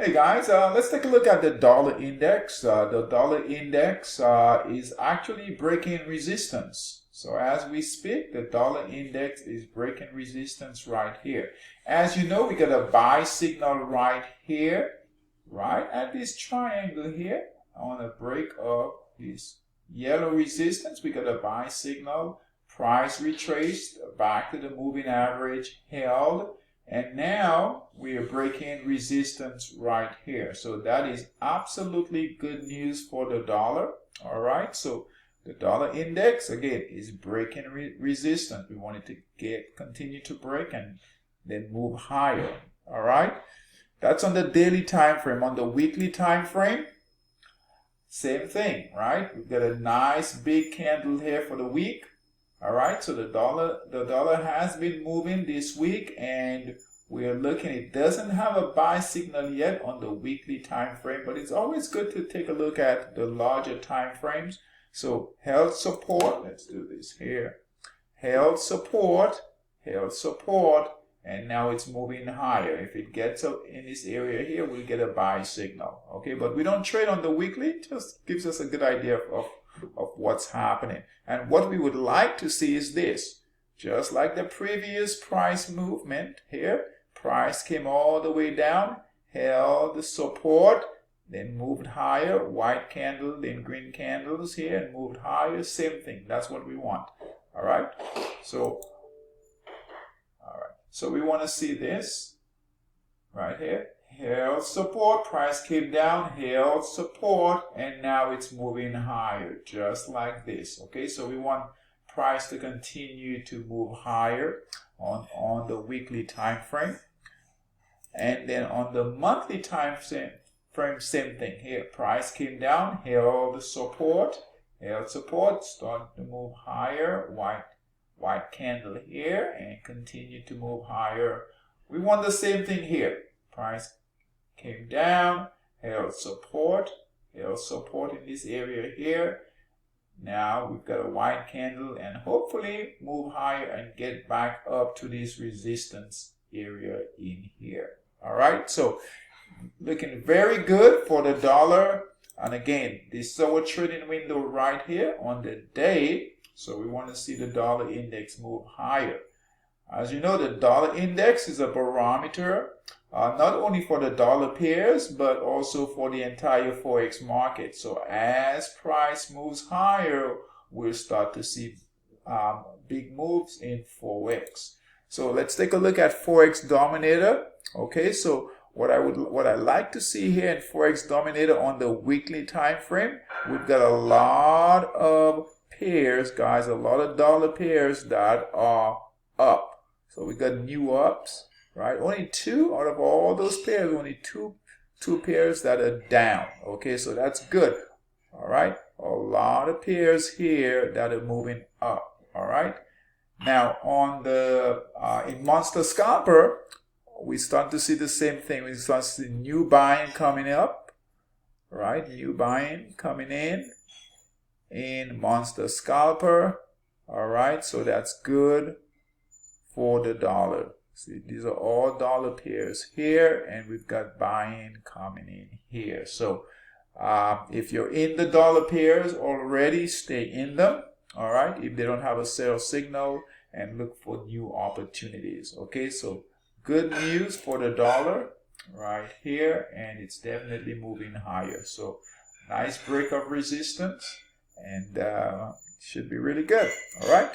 Okay, guys, let's take a look at the dollar index. The dollar index is actually breaking resistance. So as we speak, the dollar index is breaking resistance right here. As you know, we got a buy signal right here, right at this triangle here. On a break of this yellow resistance, we got a buy signal. Price retraced back to the moving average, held. And now we are breaking resistance right here. So that is absolutely good news for the dollar. All right. So the dollar index, again, is breaking resistance. We want it to continue to break and then move higher. All right. That's on the daily time frame. On the weekly time frame, same thing, right? We've got a nice big candle here for the week. All right, so the dollar has been moving this week, and we are looking. It doesn't have a buy signal yet on the weekly time frame, but it's always good to take a look at the larger time frames. So held support. Let's do this here. Held support, and now it's moving higher. If it gets up in this area here, we'll get a buy signal. Okay, but we don't trade on the weekly. It just gives us a good idea of what's happening. And what we would like to see is this. Just like the previous price movement here, price came all the way down, held the support, then moved higher, white candle, then green candles here, and moved higher, same thing. That's what we want. All right. So we want to see this right here. Held support, price came down, held support, and now it's moving higher, just like this. Okay, so we want price to continue to move higher on the weekly time frame. And then on the monthly time frame, same thing here. Price came down, held support, start to move higher, white candle here, and continue to move higher. We want the same thing here. Price came down, held support in this area here. Now we've got a white candle and hopefully move higher and get back up to this resistance area in here. All right, so looking very good for the dollar. And again, this is our trading window right here on the day. So we want to see the dollar index move higher. As you know, the dollar index is a barometer, not only for the dollar pairs, but also for the entire Forex market. So as price moves higher, we'll start to see big moves in Forex. So let's take a look at Forex Dominator. Okay, so what I like to see here in Forex Dominator on the weekly time frame, we've got a lot of pairs, guys, a lot of dollar pairs that are up. So we got new ups, right? Only two out of all those pairs, only two pairs that are down. Okay, so that's good. All right, a lot of pairs here that are moving up. All right. Now on the in Monster Scalper, we start to see the same thing. We start to see new buying coming up, right? New buying coming in Monster Scalper. All right, so that's good for the dollar. See, these are all dollar pairs here, and we've got buying coming in here. So if you're in the dollar pairs already, stay in them. All right, if they don't have a sell signal, and look for new opportunities. Okay, so good news for the dollar right here, and it's definitely moving higher. So nice break of resistance, and should be really good. All right.